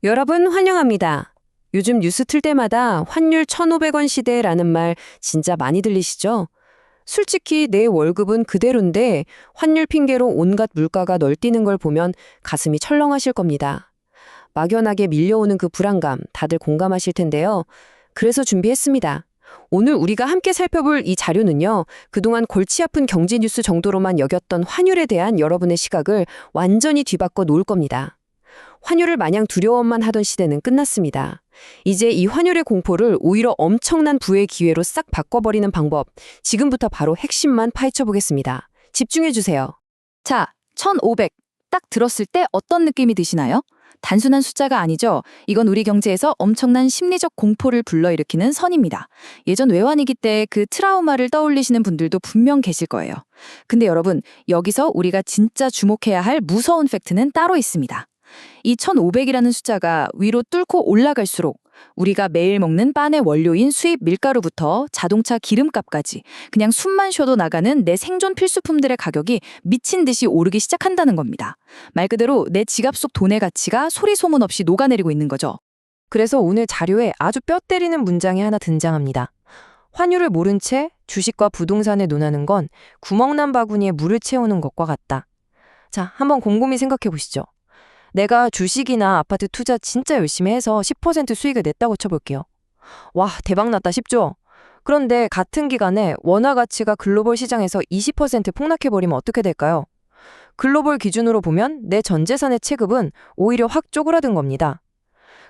여러분 환영합니다. 요즘 뉴스 틀 때마다 환율 1,500원 시대라는 말 진짜 많이 들리시죠? 솔직히 내 월급은 그대로인데 환율 핑계로 온갖 물가가 널뛰는 걸 보면 가슴이 철렁하실 겁니다. 막연하게 밀려오는 그 불안감 다들 공감하실 텐데요. 그래서 준비했습니다. 오늘 우리가 함께 살펴볼 이 자료는요, 그동안 골치 아픈 경제 뉴스 정도로만 여겼던 환율에 대한 여러분의 시각을 완전히 뒤바꿔 놓을 겁니다. 환율을 마냥 두려워만 하던 시대는 끝났습니다. 이제 이 환율의 공포를 오히려 엄청난 부의 기회로 싹 바꿔버리는 방법, 지금부터 바로 핵심만 파헤쳐 보겠습니다. 집중해 주세요. 자, 1500. 딱 들었을 때 어떤 느낌이 드시나요? 단순한 숫자가 아니죠. 이건 우리 경제에서 엄청난 심리적 공포를 불러일으키는 선입니다. 예전 외환위기 때 그 트라우마를 떠올리시는 분들도 분명 계실 거예요. 근데 여러분, 여기서 우리가 진짜 주목해야 할 무서운 팩트는 따로 있습니다. 이 1500이라는 숫자가 위로 뚫고 올라갈수록 우리가 매일 먹는 빤의 원료인 수입 밀가루부터 자동차 기름값까지 그냥 숨만 쉬어도 나가는 내 생존 필수품들의 가격이 미친 듯이 오르기 시작한다는 겁니다. 말 그대로 내 지갑 속 돈의 가치가 소리 소문 없이 녹아내리고 있는 거죠. 그래서 오늘 자료에 아주 뼈 때리는 문장이 하나 등장합니다. 환율을 모른 채 주식과 부동산을 논하는 건 구멍난 바구니에 물을 채우는 것과 같다. 자, 한번 곰곰이 생각해 보시죠. 내가 주식이나 아파트 투자 진짜 열심히 해서 10% 수익을 냈다고 쳐볼게요. 와, 대박났다 싶죠? 그런데 같은 기간에 원화 가치가 글로벌 시장에서 20% 폭락해버리면 어떻게 될까요? 글로벌 기준으로 보면 내 전 재산의 체급은 오히려 확 쪼그라든 겁니다.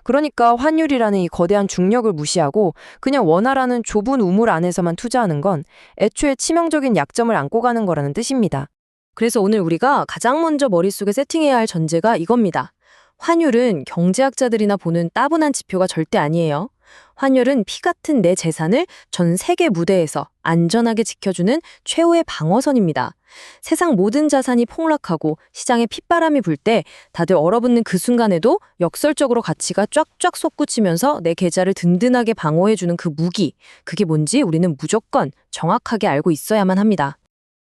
그러니까 환율이라는 이 거대한 중력을 무시하고 그냥 원화라는 좁은 우물 안에서만 투자하는 건 애초에 치명적인 약점을 안고 가는 거라는 뜻입니다. 그래서 오늘 우리가 가장 먼저 머릿속에 세팅해야 할 전제가 이겁니다. 환율은 경제학자들이나 보는 따분한 지표가 절대 아니에요. 환율은 피 같은 내 재산을 전 세계 무대에서 안전하게 지켜주는 최후의 방어선입니다. 세상 모든 자산이 폭락하고 시장에 핏바람이 불 때 다들 얼어붙는 그 순간에도 역설적으로 가치가 쫙쫙 솟구치면서 내 계좌를 든든하게 방어해주는 그 무기, 그게 뭔지 우리는 무조건 정확하게 알고 있어야만 합니다.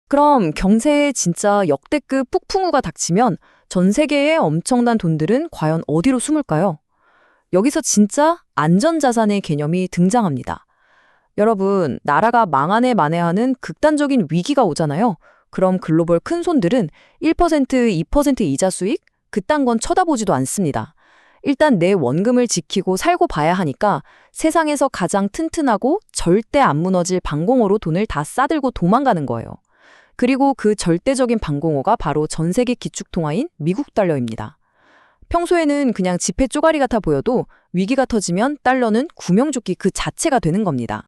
그럼 경세에 진짜 역대급 폭풍우가 닥치면 전 세계의 엄청난 돈들은 과연 어디로 숨을까요? 여기서 진짜 안전자산의 개념이 등장합니다. 여러분, 나라가 망하네 만에하는 극단적인 위기가 오잖아요. 그럼 글로벌 큰손들은 1%, 2% 이자 수익? 그딴 건 쳐다보지도 않습니다. 일단 내 원금을 지키고 살고 봐야 하니까 세상에서 가장 튼튼하고 절대 안 무너질 방공호로 돈을 다 싸들고 도망가는 거예요. 그리고 그 절대적인 방공호가 바로 전 세계 기축통화인 미국 달러입니다. 평소에는 그냥 지폐 쪼가리 같아 보여도 위기가 터지면 달러는 구명조끼 그 자체가 되는 겁니다.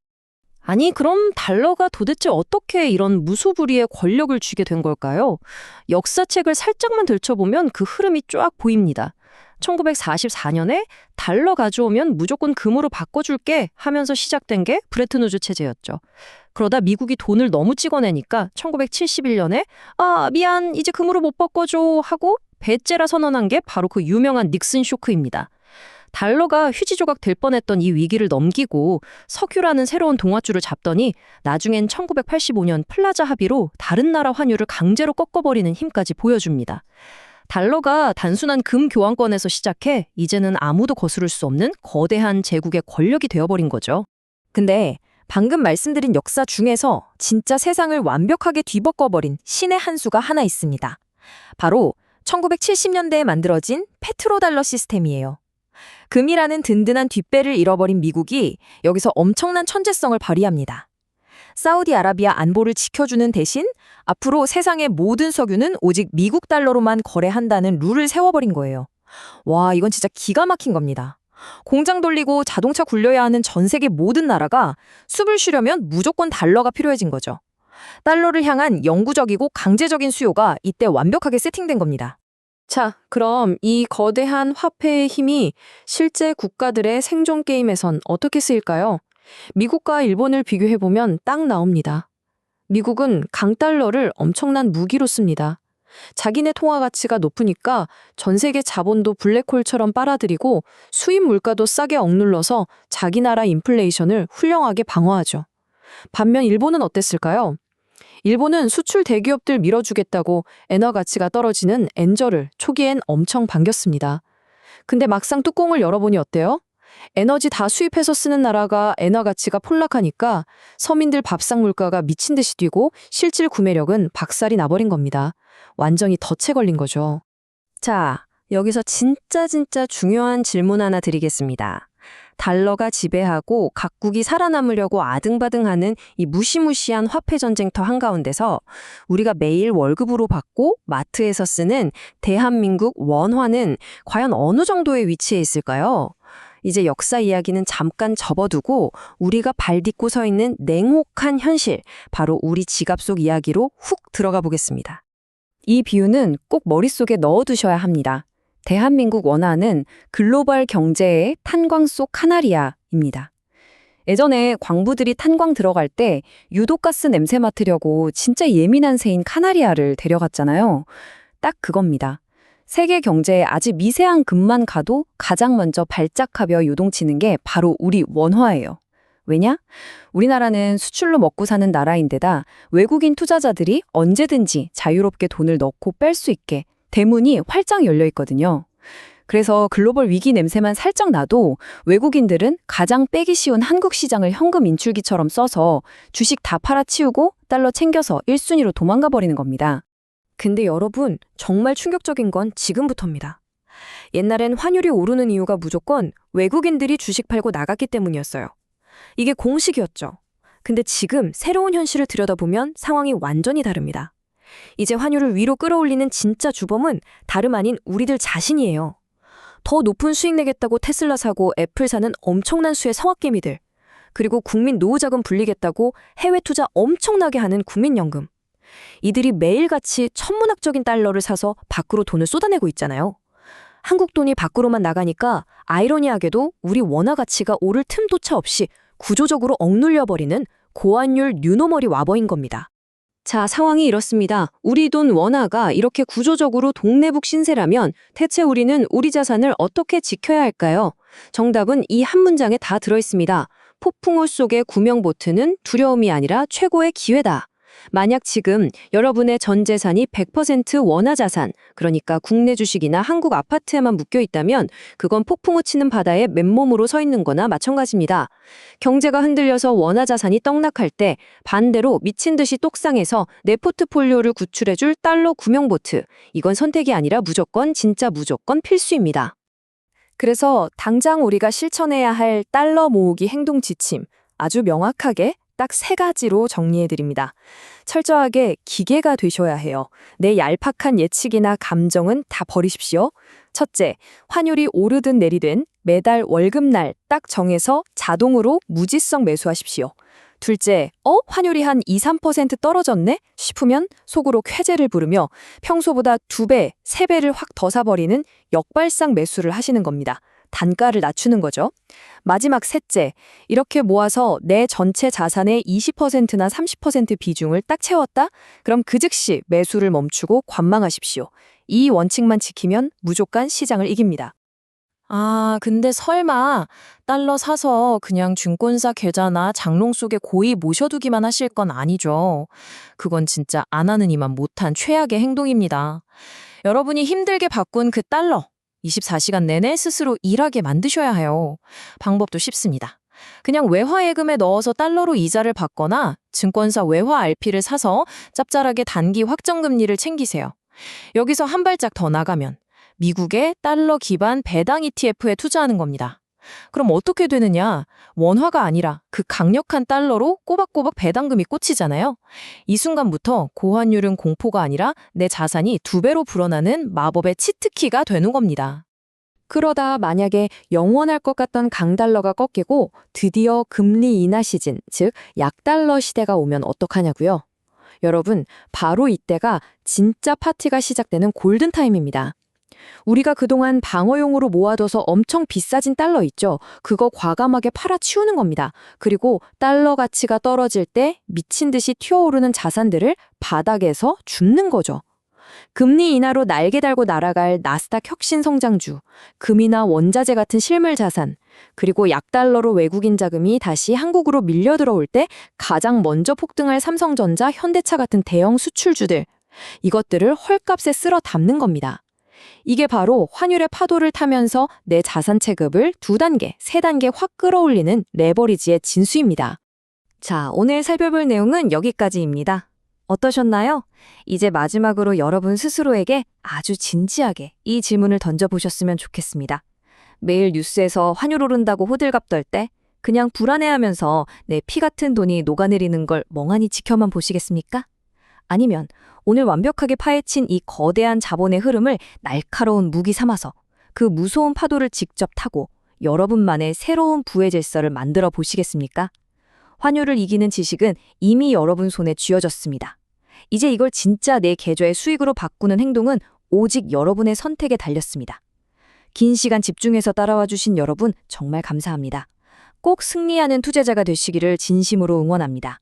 아니, 그럼 달러가 도대체 어떻게 이런 무소불위의 권력을 쥐게 된 걸까요? 역사책을 살짝만 들춰보면 그 흐름이 쫙 보입니다. 1944년에 달러 가져오면 무조건 금으로 바꿔줄게 하면서 시작된 게 브레튼 우즈 체제였죠. 그러다 미국이 돈을 너무 찍어내니까 1971년에 미안, 이제 금으로 못 바꿔줘 하고 배째라 선언한 게 바로 그 유명한 닉슨 쇼크입니다. 달러가 휴지 조각 될 뻔했던 이 위기를 넘기고 석유라는 새로운 동아줄을 잡더니 나중엔 1985년 플라자 합의로 다른 나라 환율을 강제로 꺾어버리는 힘까지 보여줍니다. 달러가 단순한 금 교환권에서 시작해 이제는 아무도 거스를 수 없는 거대한 제국의 권력이 되어버린 거죠. 근데 방금 말씀드린 역사 중에서 진짜 세상을 완벽하게 뒤바꿔버린 신의 한 수가 하나 있습니다. 바로 1970년대에 만들어진 페트로달러 시스템이에요. 금이라는 든든한 뒷배를 잃어버린 미국이 여기서 엄청난 천재성을 발휘합니다. 사우디아라비아 안보를 지켜주는 대신 앞으로 세상의 모든 석유는 오직 미국 달러로만 거래한다는 룰을 세워버린 거예요. 와, 이건 진짜 기가 막힌 겁니다. 공장 돌리고 자동차 굴려야 하는 전 세계 모든 나라가 숨을 쉬려면 무조건 달러가 필요해진 거죠. 달러를 향한 영구적이고 강제적인 수요가 이때 완벽하게 세팅된 겁니다. 자, 그럼 이 거대한 화폐의 힘이 실제 국가들의 생존 게임에선 어떻게 쓰일까요? 미국과 일본을 비교해보면 딱 나옵니다. 미국은 강달러를 엄청난 무기로 씁니다. 자기네 통화 가치가 높으니까 전 세계 자본도 블랙홀처럼 빨아들이고 수입 물가도 싸게 억눌러서 자기 나라 인플레이션을 훌륭하게 방어하죠. 반면 일본은 어땠을까요? 일본은 수출 대기업들 밀어주겠다고 엔화 가치가 떨어지는 엔저를 초기엔 엄청 반겼습니다. 근데 막상 뚜껑을 열어보니 어때요? 에너지 다 수입해서 쓰는 나라가 엔화 가치가 폭락하니까 서민들 밥상 물가가 미친 듯이 뛰고 실질 구매력은 박살이 나버린 겁니다. 완전히 덫에 걸린 거죠. 자, 여기서 진짜 중요한 질문 하나 드리겠습니다. 달러가 지배하고 각국이 살아남으려고 아등바등하는 이 무시무시한 화폐 전쟁터 한가운데서 우리가 매일 월급으로 받고 마트에서 쓰는 대한민국 원화는 과연 어느 정도의 위치에 있을까요? 이제 역사 이야기는 잠깐 접어두고 우리가 발 딛고 서 있는 냉혹한 현실, 바로 우리 지갑 속 이야기로 훅 들어가 보겠습니다. 이 비유는 꼭 머릿속에 넣어두셔야 합니다. 대한민국 원화는 글로벌 경제의 탄광 속 카나리아입니다. 예전에 광부들이 탄광 들어갈 때 유독가스 냄새 맡으려고 진짜 예민한 새인 카나리아를 데려갔잖아요. 딱 그겁니다. 세계 경제에 아주 미세한 급만 가도 가장 먼저 발작하며 요동치는 게 바로 우리 원화예요. 왜냐? 우리나라는 수출로 먹고 사는 나라인데다 외국인 투자자들이 언제든지 자유롭게 돈을 넣고 뺄 수 있게 대문이 활짝 열려 있거든요. 그래서 글로벌 위기 냄새만 살짝 나도 외국인들은 가장 빼기 쉬운 한국 시장을 현금 인출기처럼 써서 주식 다 팔아치우고 달러 챙겨서 1순위로 도망가 버리는 겁니다. 근데 여러분, 정말 충격적인 건 지금부터입니다. 옛날엔 환율이 오르는 이유가 무조건 외국인들이 주식 팔고 나갔기 때문이었어요. 이게 공식이었죠. 근데 지금 새로운 현실을 들여다보면 상황이 완전히 다릅니다. 이제 환율을 위로 끌어올리는 진짜 주범은 다름 아닌 우리들 자신이에요. 더 높은 수익 내겠다고 테슬라 사고 애플 사는 엄청난 수의 성악개미들, 그리고 국민 노후자금 불리겠다고 해외 투자 엄청나게 하는 국민연금. 이들이 매일같이 천문학적인 달러를 사서 밖으로 돈을 쏟아내고 있잖아요. 한국 돈이 밖으로만 나가니까 아이러니하게도 우리 원화 가치가 오를 틈조차 없이 구조적으로 억눌려버리는 고환율 뉴노멀이 와버린 겁니다. 자, 상황이 이렇습니다. 우리 돈 원화가 이렇게 구조적으로 동네북 신세라면 대체 우리는 우리 자산을 어떻게 지켜야 할까요? 정답은 이 한 문장에 다 들어있습니다. 폭풍우 속의 구명보트는 두려움이 아니라 최고의 기회다. 만약 지금 여러분의 전 재산이 100% 원화 자산, 그러니까 국내 주식이나 한국 아파트에만 묶여 있다면 그건 폭풍우 치는 바다에 맨몸으로 서 있는 거나 마찬가지입니다. 경제가 흔들려서 원화 자산이 떡락할 때 반대로 미친 듯이 똑상해서 내 포트폴리오를 구출해줄 달러 구명보트. 이건 선택이 아니라 무조건 필수입니다. 그래서 당장 우리가 실천해야 할 달러 모으기 행동 지침, 아주 명확하게 딱 3가지로 정리해드립니다. 철저하게 기계가 되셔야 해요. 내 얄팍한 예측이나 감정은 다 버리십시오. 첫째, 환율이 오르든 내리든 매달 월급날 딱 정해서 자동으로 무지성 매수하십시오. 둘째, 환율이 한 2~3% 떨어졌네? 싶으면 속으로 쾌재를 부르며 평소보다 2배, 3배를 확 더 사버리는 역발상 매수를 하시는 겁니다. 단가를 낮추는 거죠. 마지막 셋째, 이렇게 모아서 내 전체 자산의 20%나 30% 비중을 딱 채웠다? 그럼 그 즉시 매수를 멈추고 관망하십시오. 이 원칙만 지키면 무조건 시장을 이깁니다. 아, 근데 설마 달러 사서 그냥 증권사 계좌나 장롱 속에 고이 모셔두기만 하실 건 아니죠. 그건 진짜 안 하는 이만 못한 최악의 행동입니다. 여러분이 힘들게 바꾼 그 달러, 24시간 내내 스스로 일하게 만드셔야 해요. 방법도 쉽습니다. 그냥 외화 예금에 넣어서 달러로 이자를 받거나 증권사 외화 RP를 사서 짭짤하게 단기 확정금리를 챙기세요. 여기서 한 발짝 더 나가면 미국의 달러 기반 배당 ETF에 투자하는 겁니다. 그럼 어떻게 되느냐? 원화가 아니라 그 강력한 달러로 꼬박꼬박 배당금이 꽂히잖아요. 이 순간부터 고환율은 공포가 아니라 내 자산이 2배로 불어나는 마법의 치트키가 되는 겁니다. 그러다 만약에 영원할 것 같던 강달러가 꺾이고 드디어 금리 인하 시즌, 즉 약달러 시대가 오면 어떡하냐고요? 여러분, 바로 이때가 진짜 파티가 시작되는 골든타임입니다. 우리가 그동안 방어용으로 모아둬서 엄청 비싸진 달러 있죠? 그거 과감하게 팔아치우는 겁니다. 그리고 달러 가치가 떨어질 때 미친 듯이 튀어오르는 자산들을 바닥에서 줍는 거죠. 금리 인하로 날개 달고 날아갈 나스닥 혁신 성장주, 금이나 원자재 같은 실물 자산, 그리고 약달러로 외국인 자금이 다시 한국으로 밀려 들어올 때 가장 먼저 폭등할 삼성전자, 현대차 같은 대형 수출주들, 이것들을 헐값에 쓸어 담는 겁니다. 이게 바로 환율의 파도를 타면서 내 자산 체급을 2단계, 3단계 확 끌어올리는 레버리지의 진수입니다. 자, 오늘 살펴볼 내용은 여기까지입니다. 어떠셨나요? 이제 마지막으로 여러분 스스로에게 아주 진지하게 이 질문을 던져보셨으면 좋겠습니다. 매일 뉴스에서 환율 오른다고 호들갑 떨 때 그냥 불안해하면서 내 피 같은 돈이 녹아내리는 걸 멍하니 지켜만 보시겠습니까? 아니면 오늘 완벽하게 파헤친 이 거대한 자본의 흐름을 날카로운 무기 삼아서 그 무서운 파도를 직접 타고 여러분만의 새로운 부의 질서를 만들어 보시겠습니까? 환율을 이기는 지식은 이미 여러분 손에 쥐어졌습니다. 이제 이걸 진짜 내 계좌의 수익으로 바꾸는 행동은 오직 여러분의 선택에 달렸습니다. 긴 시간 집중해서 따라와 주신 여러분 정말 감사합니다. 꼭 승리하는 투자자가 되시기를 진심으로 응원합니다.